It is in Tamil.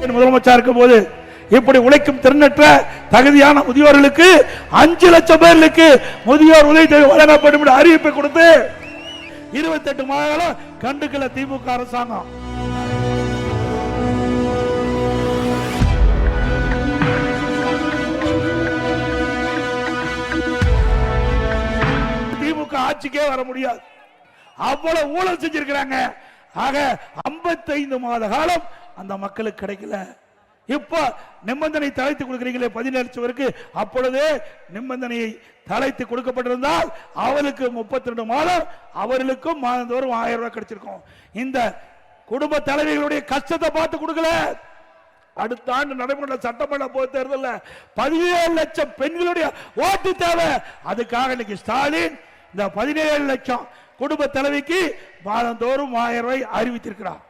முதலமைச்சர் இருக்கும் போது இப்படி உழைக்கும் திறனற்ற தகுதியான முதியோர்களுக்கு 5 லட்சம் பேர்களுக்கு முதியோர் உதவித்தொகை வழங்கப்படும் என்று அறிவிப்பை கொடுத்து 28 மாதங்களும் கண்டுக்கல திமுக அரசாங்கம். திமுக ஆட்சிக்கே வர முடியாது, அவ்வளவு ஊழல் செஞ்சிருக்கிறாங்க. ஆக 55 மாத காலம் அந்த மக்களுக்கு கிடைக்கல. இப்ப நிபந்தனை தளர்த்தி கொடுக்கிறீங்களே 17 லட்சம் பேருக்கு, அப்பொழுதே நிபந்தனையை தளர்த்தி கொடுக்கப்பட்டிருந்தால் அவளுக்கு 32 மாதம் அவர்களுக்கும் மாதந்தோறும் 1000 ரூபாய் கிடைச்சிருக்கும். இந்த குடும்ப தலைவிகளுடைய கஷ்டத்தை பார்த்து கொடுக்கல. அடுத்த ஆண்டு நடைமுறை சட்டமன்ற பொது தேர்தலில் 17 லட்சம் பெண்களுடைய ஓட்டு தேவை. அதுக்காக இன்னைக்கு ஸ்டாலின் இந்த 17 லட்சம் குடும்ப தலைவிக்கு மாதந்தோறும் 1000 ரூபாய் அறிவித்திருக்கிறார்.